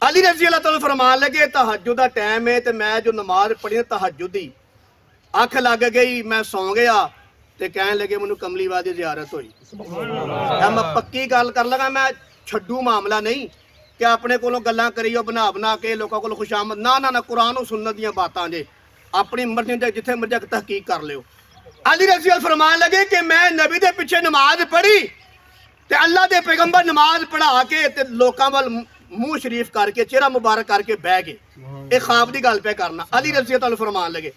अली रजी अल्लाह तआला फरमान लगे तहज्जुद दा टाइम है ते मैं जो नमाज पढ़ी तहज्जुद दी अख लग गई मैं सौ गया ते कहन लगे मैनू कमली वादी जियारत हुई। मैं पक्की गल कर लगा मैं छड्डू मामला नहीं कि अपने कोलों गल्लां करियो बना बना के लोगों को खुशामद ना ना ना कुरान और सुन्नत दियां बातां जे अपनी मर्जी दे जिथे मर्जी तहकीक कर लियो। अली रजी अल्लाह फरमान लगे कि मैं नबी दे पिछे नमाज पढ़ी ते अल्लाह दे पैगंबर नमाज पढ़ा के ते लोकां वल मुंह शरीफ करके चेहरा मुबारक करके बह गए। एक ख्वाब की गल पे करना। अली रजी अल्लाह फरमान लगे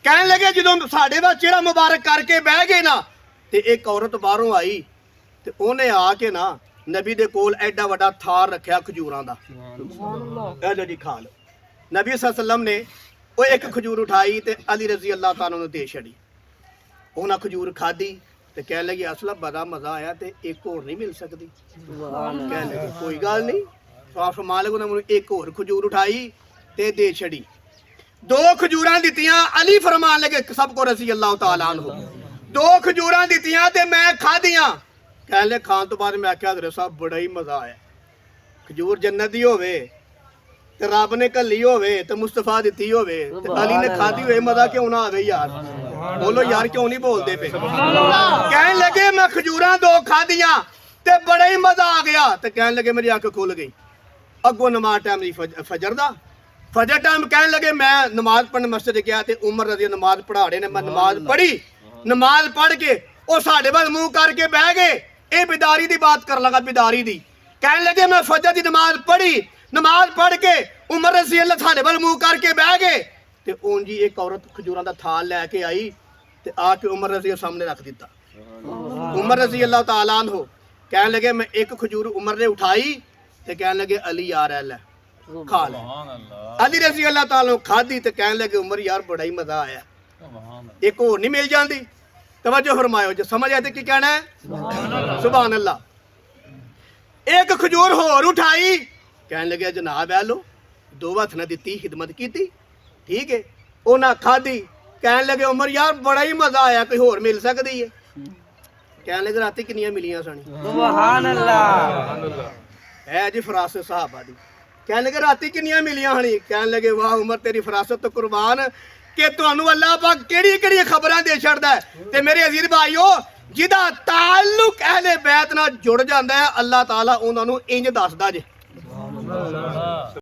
कहन लगे जो साडे दा चेहरा मुबारक करके बह गए ना ते एक औरत बाहरों आई ते ओने आके ना नबी दे कोल एडा वड्डा थार रखिया खजूरां दा। ए लो जी खा लो। नबी सल्लल्लाहु अलैहि वसल्लम ने वो एक खजूर उठाई ते अली रजी अल्लाह तआला नूं दे छड़ी। उन्हें खजूर खाधी ते कह लगी असला बड़ा मजा आया ते एक होर नहीं मिल सकती। कह लगे कोई गल नहीं। तो मालिक ने मुझे एक होर खजूर उठाई ते दे छड़ी। दो खजूरां दित्तियां। अली फरमान लगे सब को रजी अल्लाह तआला अन्हु दो खजूरां दित्तियां ते मैं खादियां। कह ले खान तो बाद मैं आख्या हज़रत साहब बड़ा ही मजा आया। खजूर जन्नत दी होवे ते रब ने घल्ली होवे ते मुस्तफा दित्ती होवे ते अली ने खाधी होवे मजा क्यों ना आवे यार। बोलो यार क्यों नहीं बोलते पे। कहने लगे मैं खजूरां दो खादियां ते बड़ा ही मजा आ गया। ते कहने लगे मेरी अख खुल गई। अगों नमाज टाइम दी फजर दा फजर टाइम कहने लगे मैं नमाज पढ़ने मस्जिद गया ते उमर रजी नमाज पढ़ा रहे ने। मैं नमाज पढ़ी। नमाज पढ़ के वो साडे वाल मुंह करके बह गए। ये बिदारी दी बात कर लगा बिदारी दी। कहने लगे मैं फजर दी नमाज पढ़ी। नमाज पढ़ के उमर रजी अल्लाह साडे वाल मुंह करके बह गए ते उन जी एक औरत खजूरां दा थाल लैके आई ते आके उमर रजी सामने रख दिता। उमर रजी अल्लाह तआला अन्हु कहने लगे मैं एक खजूर उमर ने उठाई ते कहने लगे अली यार है ले खा ले। अली रजी अल्लाह तआला खाधी ते कहने लगे उमर यार बड़ा ही मजा आया एक होर नहीं मिल जाती। तवज्जो फरमायो जो समझ आए तो की कहना है सुभान अल्लाह। एक खजूर होर उठाई कहने लगे जनाब है लो दो हथ ने दी खिदमत की ठीक है। उन्हें खाधी कहने लगे उमर यार बड़ा ही मजा आया कोई होर मिल सकती है। कहने लगे राती किनियां मिलियां सन। सुभान अल्लाह है जी फरासत सहाबा दी। कहने लगे राती किनियां मिलियां हनी। कहने लगे वाह उमर तेरी फरासत तो कुर्बान कि तुहानू अल्लाह पाक केड़ी खबरां दे छड़दा है। ते मेरे अजीज भाईओ जिहदा ताल्लुक अहले बैत नाल जुड़ जांदा है अल्लाह ताला उन्हां नू इंज दसदा जे।